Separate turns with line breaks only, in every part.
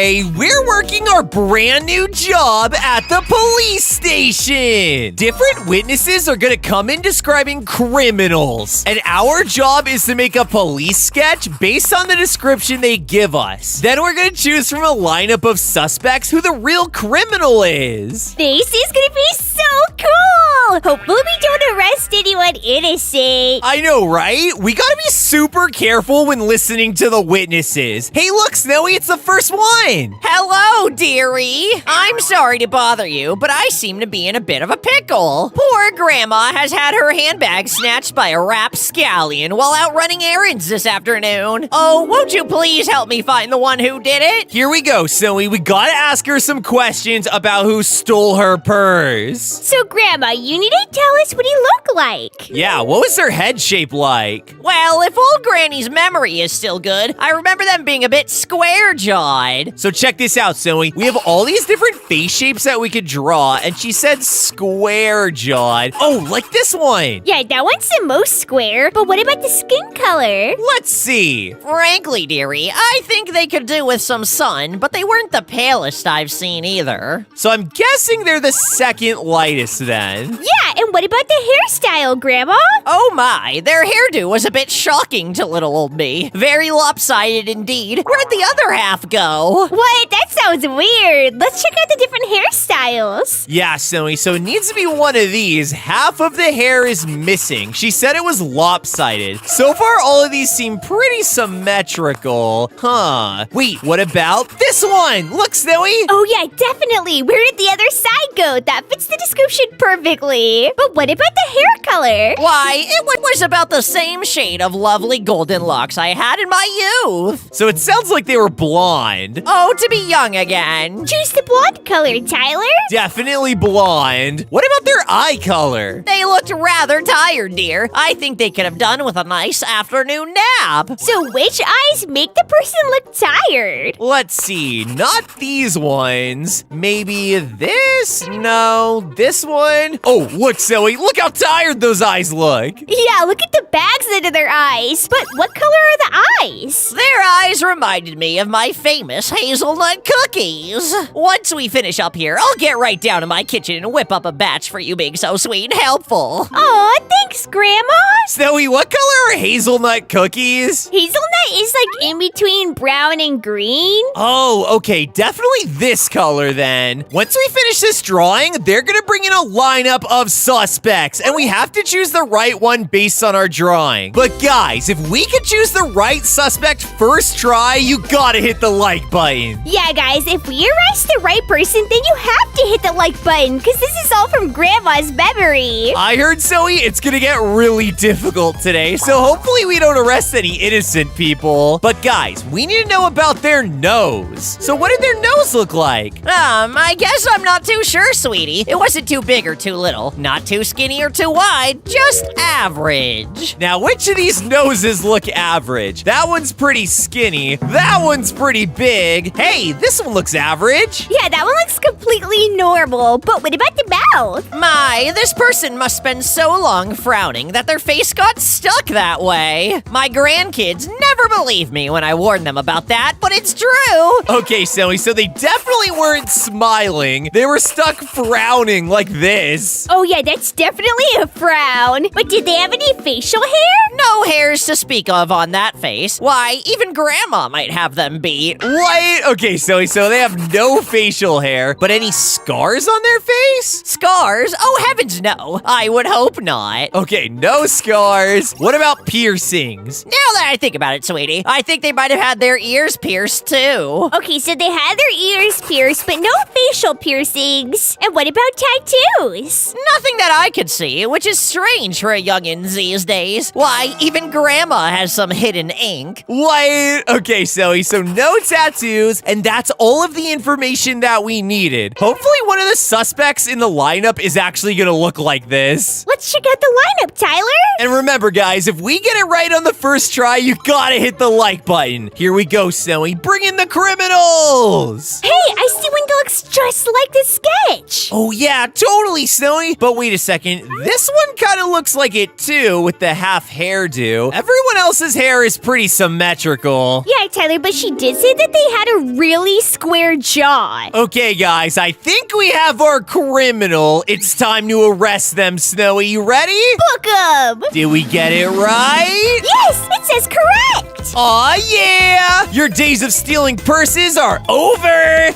Today, we're working our brand new job at the police station. Different witnesses are gonna come in describing criminals, and our job is to make a police sketch based on the description they give us. Then we're gonna choose from a lineup of suspects who the real criminal is.
This is gonna be so cool! Hopefully we don't arrest anyone innocent.
I know, right? We gotta be super careful when listening to the witnesses. Hey, look, Snowy, it's the first one.
Hello, dearie. I'm sorry to bother you, but I seem to be in a bit of a pickle. Poor Grandma has had her handbag snatched by a rapscallion while out running errands this afternoon. Oh, won't you please help me find the one who did it?
Here we go, Snowy. We gotta ask her some questions about who stole her purse.
So, Grandma, you need to tell us what he looked like.
Yeah, what was their head shape like?
Well, if old Granny's memory is still good, I remember them being a bit square-jawed.
So check this out, Snowy. We have all these different face shapes that we could draw, and she said square-jawed. Oh, like this one.
Yeah, that one's the most square, but what about the skin color?
Let's see.
Frankly, dearie, I think they could do with some sun, but they weren't the palest I've seen either.
So I'm guessing they're the second lightest then.
Yeah, and what about the hairstyle, Grandma?
Oh my, their hairdo was a bit shocking to little old me. Very lopsided indeed. Where'd the other half go?
What? That sounds weird. Let's check out the different hairstyles.
Yeah, Snowy, so it needs to be one of these. Half of the hair is missing. She said it was lopsided. So far, all of these seem pretty symmetrical. Huh. Wait, what about this one? Look, Snowy.
Oh yeah, definitely. Where did the other side go? That fits the description perfectly. But what about the hair color?
Why, it was about the same shade of lovely golden locks I had in my youth.
So it sounds like they were blonde.
Oh, to be young again.
Choose the blonde color, Tyler.
Definitely blonde. What about their eye color?
They looked rather tired, dear. I think they could have done with a nice afternoon nap.
So which eyes make the person look tired?
Let's see, not these ones. Maybe this? No, this one? Oh, look, Zoe, look how tired those eyes look.
Yeah, look at the bags under their eyes. But what color are the eyes?
Their eyes reminded me of my famous hazelnut cookies. Once we finish up here, I'll get right down to my kitchen and whip up a batch for you being so sweet and helpful.
Aw, thanks, Grandma.
Snowy, what color are hazelnut cookies?
Hazelnut is like in between brown and green.
Oh, okay, definitely this color then. Once we finish this drawing, they're gonna bring in a lineup of suspects, and we have to choose the right one based on our drawing. But guys, if we could choose the right suspect first try, you gotta hit the like button.
Yeah, guys, if we arrest the right person, then you have to hit the like button, because this is all from Grandma's memory.
I heard, Zoe, it's gonna get really difficult today, so hopefully we don't arrest any innocent people. But guys, we need to know about their nose. So what did their nose look like?
I guess I'm not too sure, sweetie. It wasn't too big or too little, not too skinny or too wide, just average.
Now, which of these noses look average? That one's pretty skinny. That one's pretty big. Hey, this one looks average.
Yeah, that one looks completely normal. But what about the mouth?
My, this person must spend so long frowning that their face got stuck that way. My grandkids never believe me when I warn them about that, but it's true.
Okay, Zoe, so they definitely weren't smiling. They were stuck frowning like this.
Oh yeah, that's definitely a frown. But did they have any facial hair?
No hairs to speak of on that face. Why, even Grandma might have them beat.
What? Okay, Zoe, so they have no facial hair, but any scars on their face?
Scars? Oh, heavens no. I would hope not.
Okay, no scars. What about piercings?
Now that I think about it, sweetie, I think they might have had their ears pierced too.
Okay, so they had their ears pierced, but no facial piercings. And what about tattoos?
Nothing that I could see, which is strange for a youngin' these days. Why, even Grandma has some hidden ink.
What? Okay, Zoe, so no tattoos, and that's all of the information that we needed. Hopefully one of the suspects in the lineup is actually gonna look like this.
Let's check out the lineup, Tyler.
And remember, guys, if we get it right on the first try, you gotta hit the like button. Here we go, Snowy. Bring in the criminals.
Hey, I see one that looks just like the sketch.
Oh, yeah, totally, Snowy. But wait a second. This one kind of looks like it, too, with the half hairdo. Everyone else's hair is pretty symmetrical.
Yeah, Tyler, but she did say that they had a really ugly square jaw.
Okay, guys, I think we have our criminal. It's time to arrest them, Snowy. You ready?
Book 'em.
Did we get it right?
Yes, it says correct.
Aw, yeah! Your days of stealing purses are over!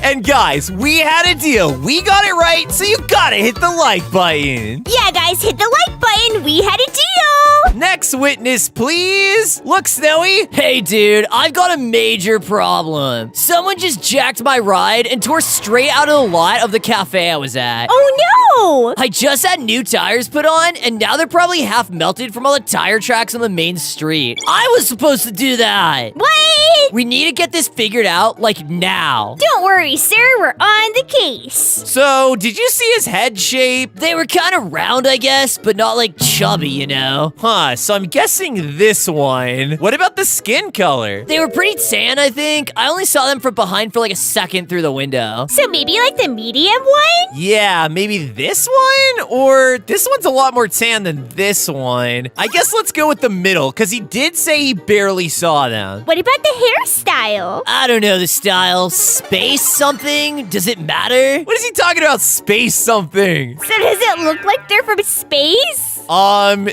And guys, we had a deal. We got it right, so you gotta hit the like button.
Yeah, guys, hit the like button. We had a deal.
Next witness, please. Look, Snowy.
Hey, dude, I've got a major problem. Someone just jacked my ride and tore straight out of the lot of the cafe I was at.
Oh, no.
I just had new tires put on, and now they're probably half melted from all the tire tracks on the main street. I was supposed to do that.
What?
We need to get this figured out, like, now.
Don't worry, sir. We're on the case.
So, did you see his head shape?
They were kind of round, I guess, but not, like, chubby, you know?
Huh, so I'm guessing this one. What about the skin color?
They were pretty tan, I think. I only saw them from behind for, like, a second through the window.
So maybe like the medium one?
Yeah, maybe this one? Or this one's a lot more tan than this one. I guess let's go with the middle, because he did say he barely saw them.
What about the hairstyle?
I don't know the style. Space something? Does it matter?
What is he talking about? Space something.
So does it look like they're from space?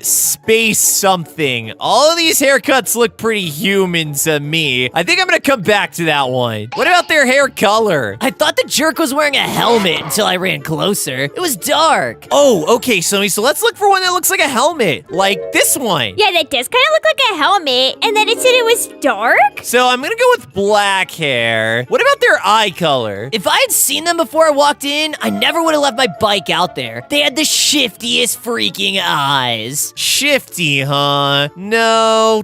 Space something. All of these haircuts look pretty human to me. I think I'm gonna come back to that one. What about their hair color?
I thought the jerk was wearing a helmet until I ran closer. It was dark.
Oh, okay, Snowy, so let's look for one that looks like a helmet. Like this one.
Yeah, that does kind of look like a helmet. And then it said it was dark?
So I'm gonna go with black hair. What about their eye color?
If I had seen them before I walked in, I never would have left my bike out there. They had the shiftiest freaking eyes.
Shifty, huh? No.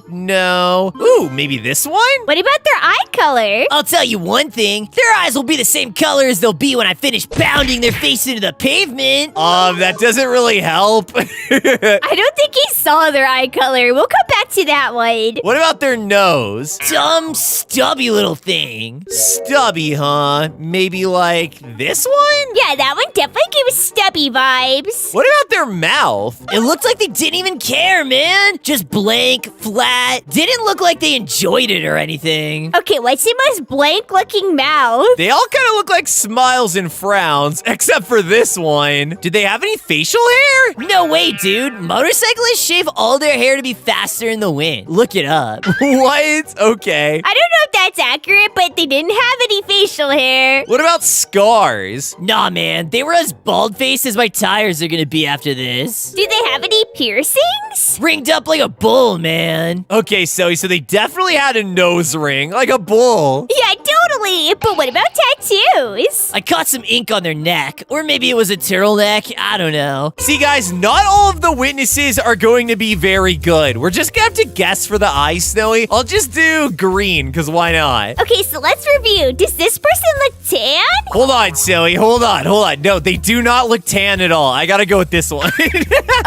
Ooh, maybe this one?
What about their eye color?
I'll tell you one thing, their eyes will be the same color as they'll be when I finish pounding their face into the pavement.
That doesn't really help.
I don't think he saw their eye color. We'll come back to that one.
What about their nose?
Dumb, stubby little thing.
Stubby, huh? Maybe like this one?
Yeah, that one definitely gave us stubby vibes.
What about their mouth?
It looked like they didn't even care, man. Just blank, flat. Didn't look like they enjoyed it or anything.
Okay, what's the most blank-looking mouth?
They all kind of look like smiles and frowns, except for this one. Did they have any facial hair?
No way, dude. Motorcyclists shave all their hair to be faster in the wind. Look it up.
What? Okay.
I don't know if that's accurate, but they didn't have any facial hair.
What about scars?
Nah, man. They were as bald-faced as my tires are gonna be after this.
Do they have any piercings?
Ringed up like a bull, man.
Okay, so they definitely had a nose ring, like a bull.
Yeah, totally. But what about tattoos?
I caught some ink on their neck. Or maybe it was a turtleneck. I don't know.
See, guys, not all of the witnesses are going to be very good. We're just gonna have to guess for the eyes, Snowy. I'll just do green, because why not?
Okay, so let's review. Does this person look tan?
Hold on, Snowy. Hold on. No, they do not look tan at all. I gotta go with this one.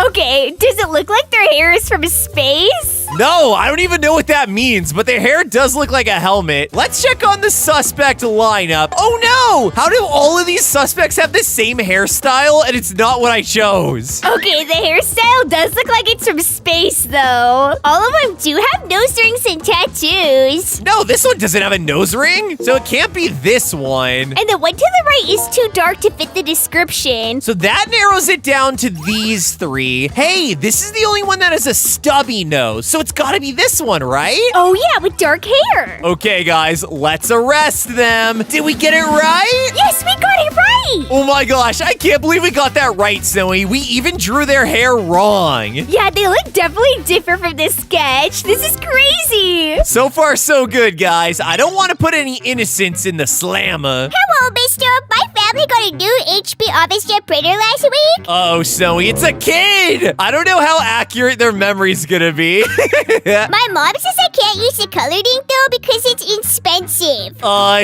Okay, does it look like their hair is from space?
No, I don't even know what that means, but their hair does look like a helmet. Let's check on the suspect lineup. Oh no! How do all of these suspects have the same hairstyle and it's not what I chose?
Okay, the hairstyle does look like it's from space, though. All of them do have nose rings and tattoos.
No, this one doesn't have a nose ring, so it can't be this one.
And the one to the right is too dark to fit the description.
So that narrows it down to these three. Hey, this is the only one that has a stubby nose, so it's gotta be this one, right?
Oh yeah, with dark hair.
Okay, guys, let's arrest them. Did we get it right?
Yes, we got it right.
Oh my gosh, I can't believe we got that right, Snowy. We even drew their hair wrong.
Yeah, they look definitely different from this sketch. This is crazy.
So far, so good, guys. I don't want to put any innocence in the slammer.
Hello, mister. My family got a new HP Office Jet printer last week.
Oh, Snowy, it's a kid. I don't know how accurate their memory's gonna be.
My mom says I can't use the colored ink, though, because it's expensive.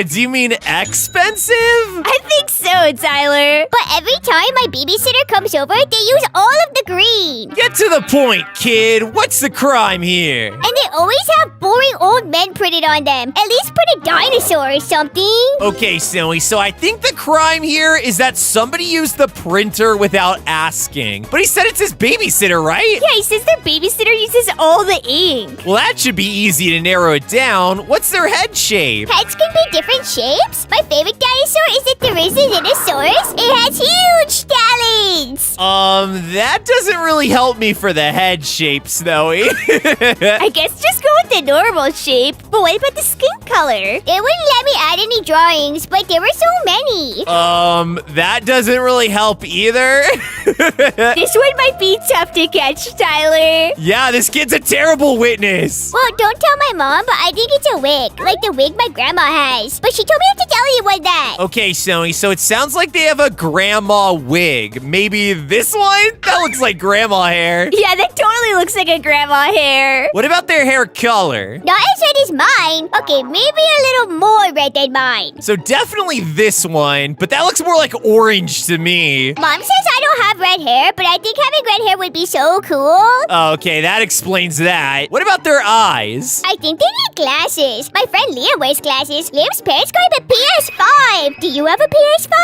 Do you mean expensive?
I think so, Tyler. But every time my babysitter comes over, they use all of the green.
Get to the point, kid. What's the crime here?
And they always have boring old men printed on them. At least put a dinosaur dinosaur or something.
Okay, Snowy, so I think the crime here is that somebody used the printer without asking. But he said it's his babysitter, right?
Yeah, he says their babysitter uses all the ink.
Well, that should be easy to narrow it down. What's their head shape?
Heads can be different shapes. My favorite dinosaur is the Therizinosaurus. It has huge talons.
That doesn't really help me for the head shape, Snowy.
I guess just go with the normal shape. But what about the skin color? They wouldn't let me add any drawings, but there were so many.
That doesn't really help either.
This one might be tough to catch, Tyler.
Yeah, this kid's a terrible witness.
Well, don't tell my mom, but I think it's a wig. Like the wig my grandma has. But she told me not to tell anyone that.
Okay, Snowy, so it sounds like they have a grandma wig. Maybe this one? That looks like grandma hair.
Yeah, that totally looks like a grandma hair.
What about their hair color?
Not as red as mine. Okay, maybe a little more red than mine.
So definitely this one, but that looks more like orange to me.
Mom says I don't have red hair, but I think having red hair would be so cool.
Okay, that explains that. What about their eyes?
I think they need glasses. My friend Liam wears glasses. Liam's parents got him a PS5. Do you have a PS5?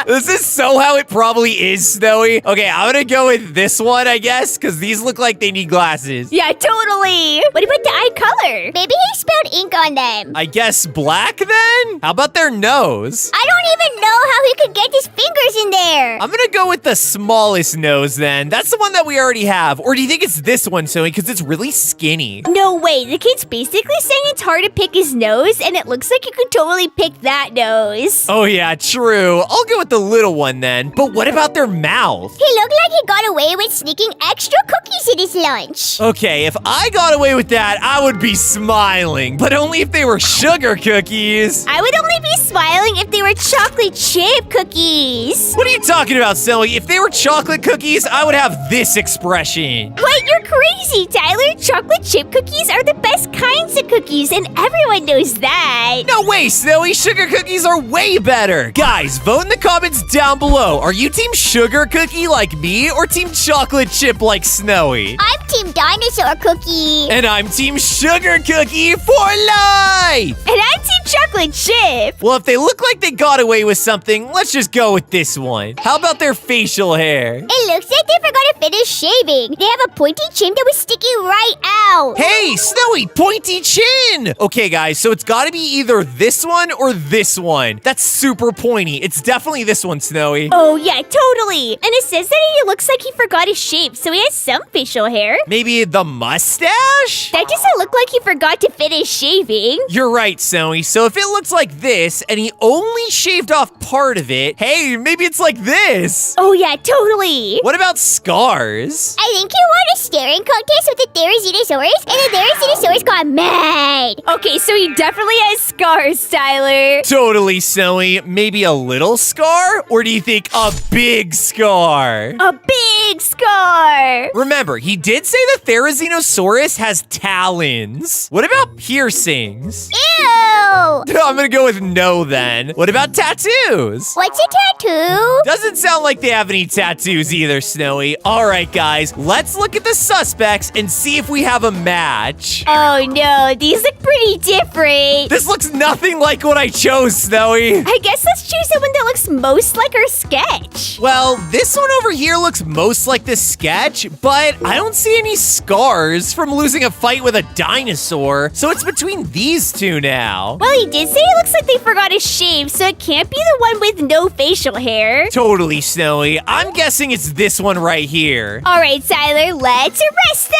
This is so how it probably is, Snowy. Okay, I'm gonna go with this one, I guess, because these look like they need glasses.
Yeah, totally. What about the eye color? Maybe he spilled ink on them.
I guess black then? How about their nose?
I don't even know how he could get his fingers in there.
I'm gonna go with the smallest nose then. That's the one that we already have. Or do you think it's this one, Snowy, because it's really skinny?
No way. The kid's basically saying it's hard to pick his nose, and it looks like you could totally pick that nose.
Oh yeah, true. I'll go with the little one then. But what about their mouth?
He looked like he got away with sneaking extra cookies in his lunch.
Okay, if I got away with that, I would be smiling. But only if they were sugar cookies.
I would only be smiling if they were chocolate chip cookies.
What are you talking about, Snowy? If they were chocolate cookies, I would have this expression.
What? You're crazy, Tyler. Chocolate chip cookies are the best kinds of cookies, and everyone knows that.
No way, Snowy. Sugar cookies are way better. Guys, vote in the comments down below. Are you team sugar cookie like me or team chocolate chip like Snowy?
I'm team dinosaur cookie.
And I'm team sugar cookie for life.
And I'm team chocolate chip.
Well, if they look like they got away with something, let's just go with this one. How about their facial hair?
It looks like they forgot to finish shaving. They have a pointy chin that was sticking right out.
Hey, Snowy, pointy chin. Okay, guys, so it's got to be either this one or this one. That's super pointy. It's definitely this one, Snowy.
Oh, yeah, totally. And it says that he looks like he forgot his shape, so he has some facial hair.
Maybe the mustache?
That doesn't look like he forgot to finish shaving.
You're right, Snowy. So if it looks like this and he only shaved off part of it, hey, maybe it's like this.
Oh, yeah, totally.
What about scars?
I think you won a staring contest with the Therizinosaurus, and the Therizinosaurus got mad. Okay, so he definitely has scars, Tyler.
Totally, Snowy. Maybe a little scar? Or do you think a big scar?
A big scar.
Remember, he did say the Therizinosaurus has talons. What about piercings?
Ew.
I'm gonna go with no then. What about tattoos?
What's a tattoo?
Doesn't sound like they have any tattoos either, Snowy. All right, guys, let's look at the suspects and see if we have a match.
Oh, no. These look pretty different.
This looks nothing like what I chose, Snowy.
I guess let's choose the one that looks most like our sketch.
Well, this one over here looks most like the sketch, but I don't see any scars from losing a fight with a dinosaur, so it's between these two now.
Well, he did say it looks like they forgot his shave, so it can't be the one with no facial hair.
Totally, Snowy. I'm guessing it's this one right here.
All right, Tyler, let's arrest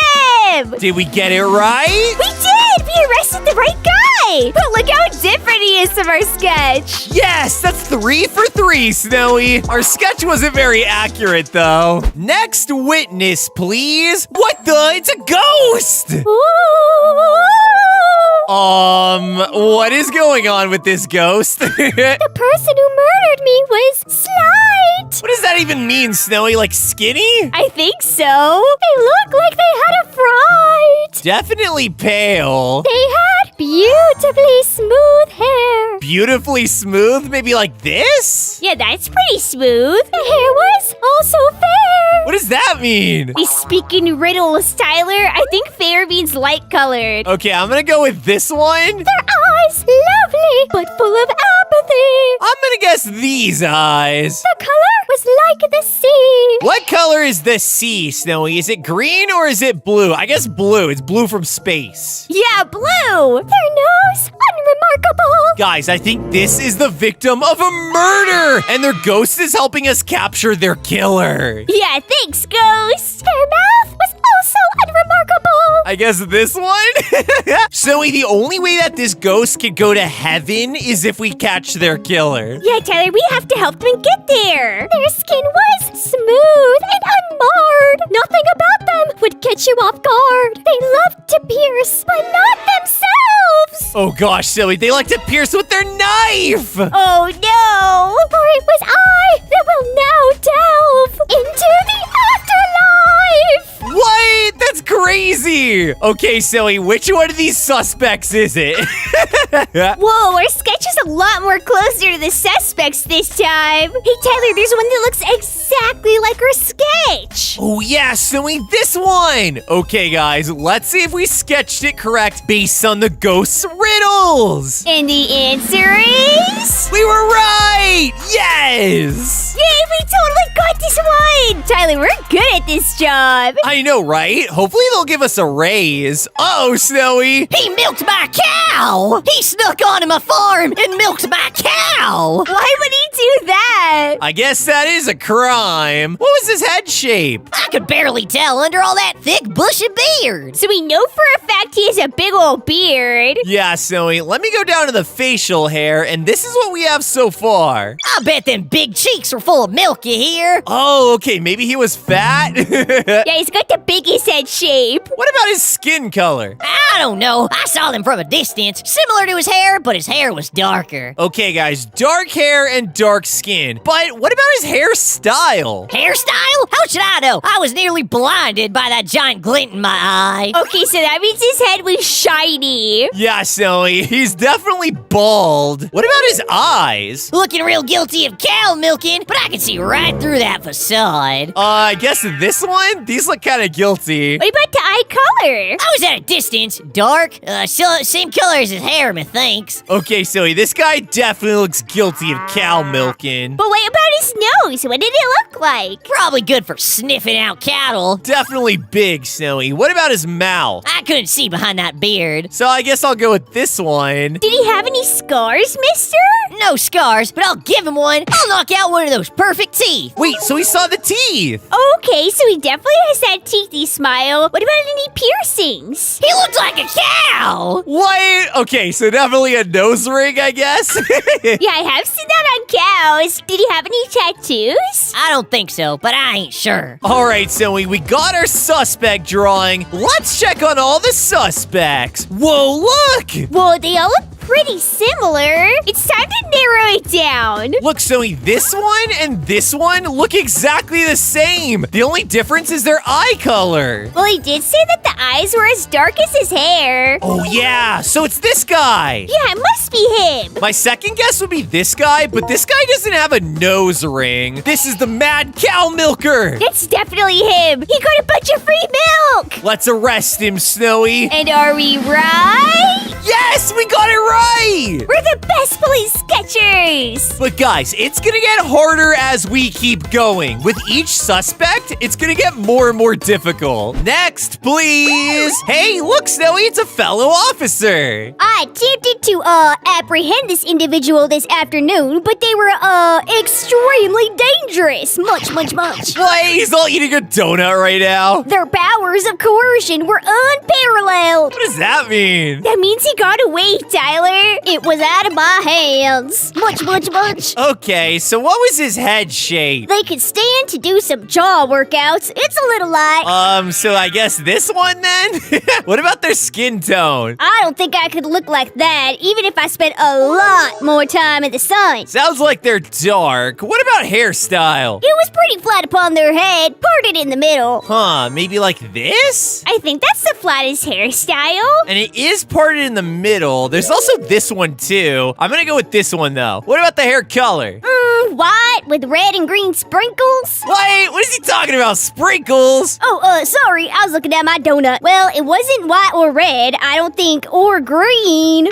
them.
Did we get it right?
We did. We arrested the right guy. But look how different he is from our sketch.
Yes, that's 3 for 3, Snowy. Our sketch wasn't very accurate, though. Next witness, please. What the? It's a ghost!
Ooh.
What is going on with this ghost? What
The person who murdered me was slight.
does that even mean, Snowy? Like skinny?
I think so. They look like they had a fright.
Definitely pale.
They had beautifully smooth hair.
Beautifully smooth? Maybe like this?
Yeah, that's pretty smooth. The hair was also fair.
What does that mean?
We speak in riddles, Tyler. I think fair means light colored.
Okay, I'm gonna go with this one.
Their eyes but full of apathy.
I'm gonna guess these eyes.
The color was like the sea.
What color is the sea, Snowy? Is it green or is it blue? I guess blue. It's blue from space.
Yeah, blue. Their nose, unremarkable.
Guys, I think this is the victim of a murder, and their ghost is helping us capture their killer.
Yeah, thanks, ghost. Their mouth was also unremarkable.
I guess this one? Snowy, the only way that this ghost can go to heaven is if we catch their killer.
Yeah, Tyler, we have to help them get there. Their skin was smooth and unmarred. Nothing about them would catch you off guard. They loved to pierce, but not themselves.
Oh gosh, Snowy, they like to pierce with their knife!
Oh no! For it was I that will now delve into the afterlife.
What? That's crazy! Okay, Snowy, which one of these suspects is it?
Whoa, our sketch is a lot more closer to the suspects this time. Hey, Tyler, there's one that looks exactly like our sketch.
Oh yeah, Snowy, this one! Okay, guys, let's see if we sketched it correct based on the ghost's riddles!
And the answer is...
We were right! Yes!
Yay, we totally got this one! Tyler, we're good at this job.
I know, right? Hopefully they'll give us a raise. Uh-oh, Snowy!
He milked my cow! He snuck onto my farm and milked my cow!
Why would he do that?
I guess that is a crime. What was his head shape?
I could barely tell under all that thick, bushy beard.
So we know for a fact he has a big old beard.
Yeah, Snowy, let me go down to the facial hair, and this is what we have so far.
I bet them big cheeks are full of milk, you hear?
Oh, okay, maybe he was fat?
Yeah, he's got the biggest head shape.
What about his skin color?
I don't know. I saw them from a distance, similar to his hair, but his hair was darker.
Okay, guys, dark hair and dark skin. But what about his hairstyle?
Hairstyle? How should I know? I was nearly blinded by that giant glint in my eye.
Okay, so that means his head was shiny.
Yeah, Snowy, he's definitely bald. What about his eyes?
Looking real guilty of cow milking, but I can see right through that facade.
I guess this one? These look kind of guilty.
What about the eye color?
I was at a distance, dark, same color as his hair, methinks.
Okay, Snowy, this guy definitely looks guilty of cow milking.
But what about his nose? What did it look like?
Probably good for sniffing out cattle.
Definitely big, Snowy. What about his mouth?
I couldn't see behind that beard.
So I guess I'll go with this one.
Did he have any scars, mister?
No scars, but I'll give him one. I'll knock out one of those perfect teeth.
Wait, so he saw the teeth.
Okay, so he definitely has that teethy smile. What about any piercings?
He looked like a cow.
What? Okay, so definitely a nose ring, I guess.
Yeah, I have seen that on cows. Did he have any tattoos?
I don't think so, but I ain't sure.
All right, Snowy, we got our suspect drawing. Let's check on all the suspects. Whoa, look!
Well, they all look pretty similar. It's time to narrow it down.
Look, Snowy, this one and this one look exactly the same. The only difference is their eye color.
Well, he did say that the eyes were as dark as his hair.
Oh, yeah, so it's this guy.
Yeah, it must be him.
My second guess would be this guy, but this guy doesn't have a nose ring. This is the mad cow milker.
That's definitely him. He got a bunch of free milk.
Let's arrest him, Snowy.
And are we right?
Yes, we got it right.
We're the best police sketchers.
But guys, it's gonna get harder as we keep going. With each suspect, it's gonna get more and more difficult. Next, please. Hey, look, Snowy, it's a fellow officer.
I attempted to, apprehend this individual this afternoon, but they were, extremely dangerous. Much.
What? He's all eating a donut right now.
Their powers of coercion were unparalleled.
What does that mean?
That means he got away, Tyler. It was out of my hands. Much.
Okay, so what was his head shape?
They could stand to do some jaw workouts. It's a little light.
So I guess this one then? What about their skin tone?
I don't think I could look like that, even if I spent a lot more time in the sun.
Sounds like they're dark. What about hairstyle?
It was pretty flat upon their head, parted in the middle.
Huh, maybe like this?
I think that's the flattest hairstyle.
And it is parted in the middle. There's also this one too. I'm gonna go with this one though. What about the hair color?
White, with red and green sprinkles?
What is he talking about? Sprinkles?
Oh, sorry, I was looking at my donut. Well, it wasn't white or red, I don't think, or green.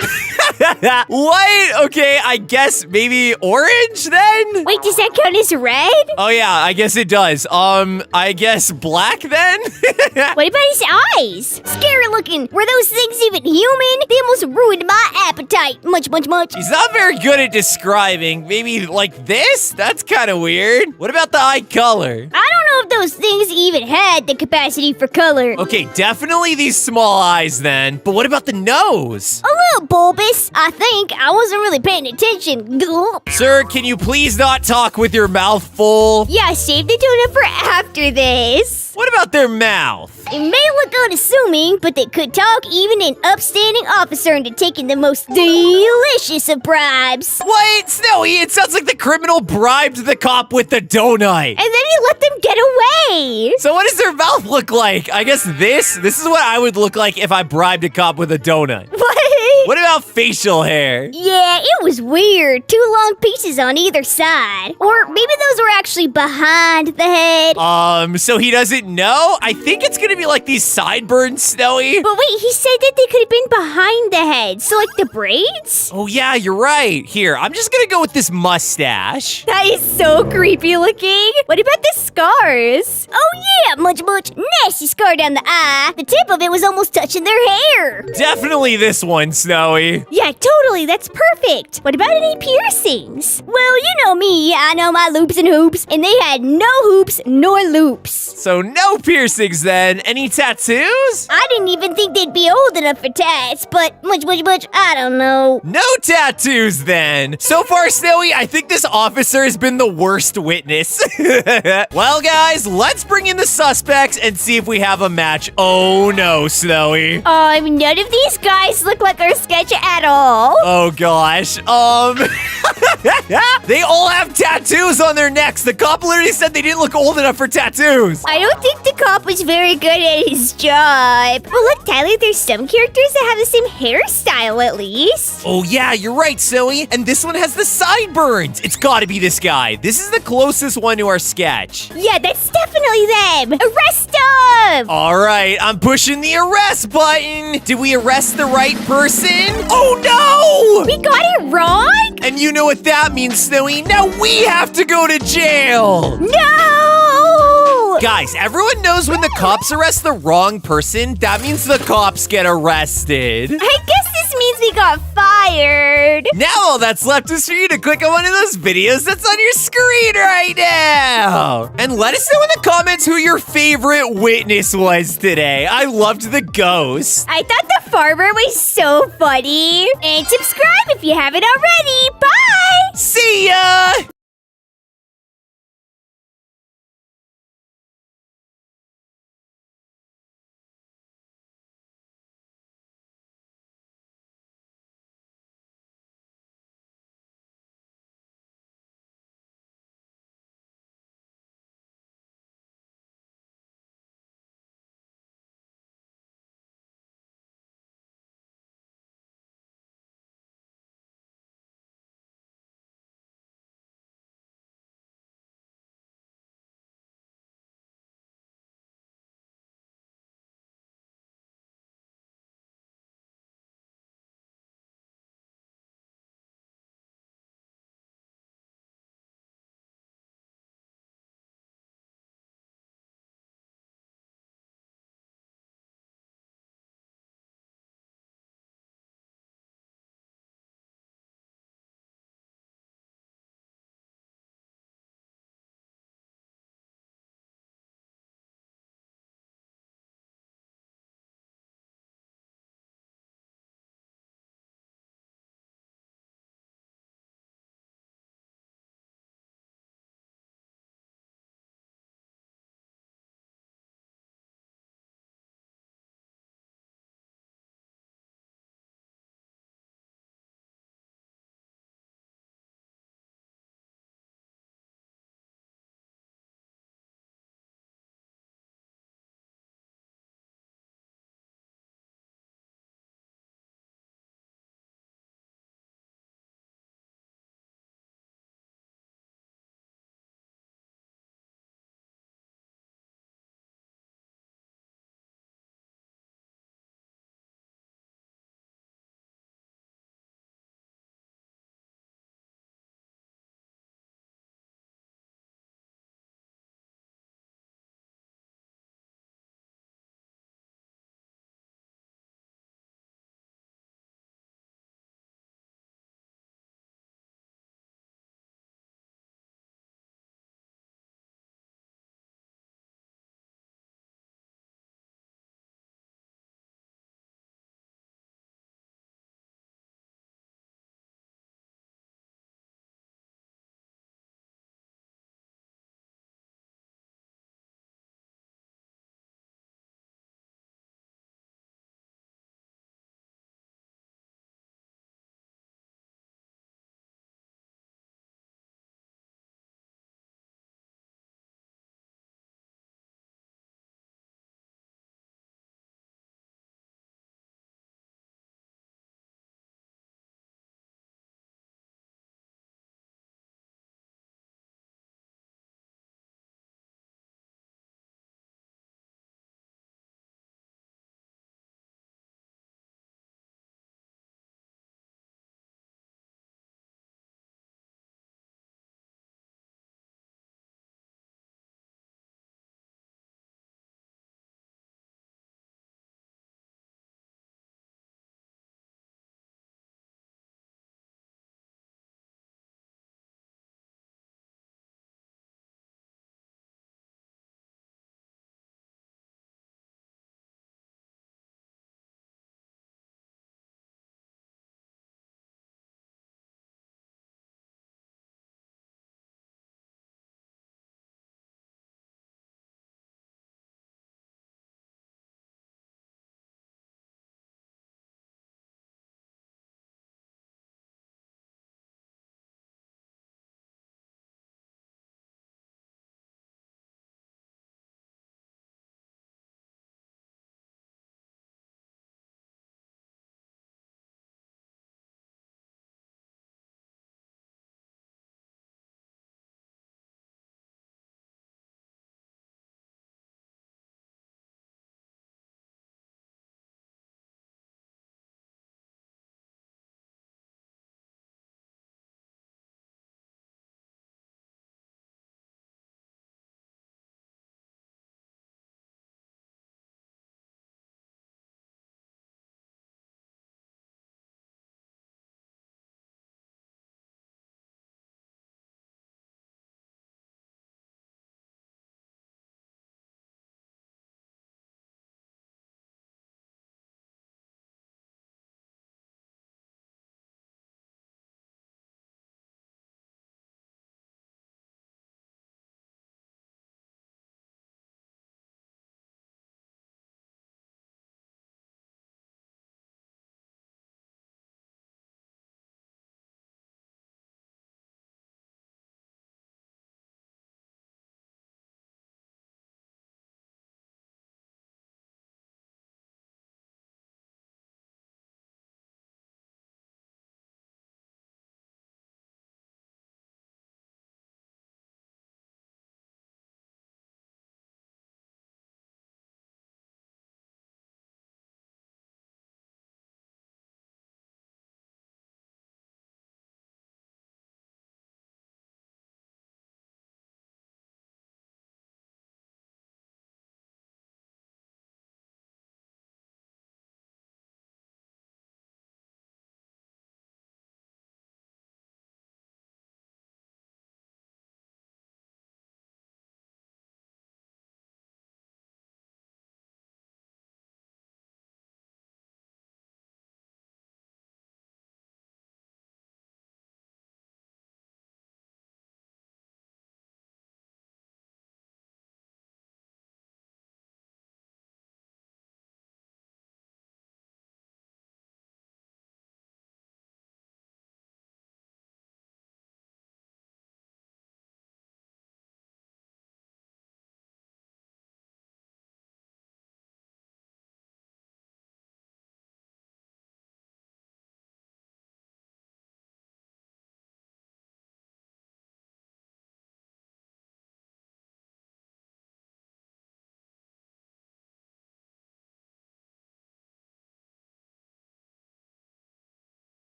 What? Okay, I guess maybe orange then?
Wait, does that count as red?
Oh yeah, I guess it does. I guess black then?
What about his eyes? Scary looking. Were those things even human? They almost ruined my appetite. Much.
He's not very good at describing. Maybe like this? That's kind of weird. What about the eye color?
I don't know if those things even had the capacity for color.
Okay, definitely these small eyes then. But what about the nose?
A little bulbous, I think. I wasn't really paying attention. Gulp.
Sir, can you please not talk with your mouth full?
Yeah, save the donut for after this.
What about their mouth?
It may look unassuming, but they could talk even an upstanding officer into taking the most delicious of bribes.
What? Snowy, it sounds like the criminal bribed the cop with the donut.
And then he let them get away.
So what does their mouth look like? I guess this is what I would look like if I bribed a cop with a donut.
What?
What about facial hair?
Yeah, it was weird. 2 long pieces on either side. Or maybe those were actually behind the head.
So he doesn't know? I think it's gonna be like these sideburns, Snowy.
But wait, he said that they could have been behind the head. So like the braids?
Oh yeah, you're right. Here, I'm just gonna go with this mustache.
That is so creepy looking. What about the scars? Oh yeah, much. Nasty scar down the eye. The tip of it was almost touching their hair.
Definitely this one, Snowy.
Yeah, totally. That's perfect. What about any piercings? Well, you know me. I know my loops and hoops. And they had no hoops nor loops.
So no piercings then. Any tattoos?
I didn't even think they'd be old enough for tats, but much, I don't know.
No tattoos then. So far, Snowy, I think this officer has been the worst witness. Well, guys, let's bring in the suspects and see if we have a match. Oh no, Snowy.
None of these guys look like our sketch at all.
Oh gosh. They all have tattoos on their necks. The cop literally said they didn't look old enough for tattoos.
I don't think the cop was very good at his job. Well, look, Tyler, there's some characters that have the same hairstyle at least.
Oh yeah, you're right, Zoe. And this one has the sideburns. It's gotta be this guy. This is the closest one to our sketch.
Yeah, that's definitely them. Arrest them!
All right, I'm pushing the arrest button. Did we arrest the right person? Oh no!
We got it wrong?
And you know what that means, Snowy. Now we have to go to jail.
No!
Guys, everyone knows when the cops arrest the wrong person, that means the cops get arrested.
I guess this means we got fired.
Now all that's left is for you to click on one of those videos that's on your screen right now. And let us know in the comments who your favorite witness was today. I loved the ghost.
I thought the farmer was so funny. And subscribe if you haven't already. Bye!
See ya!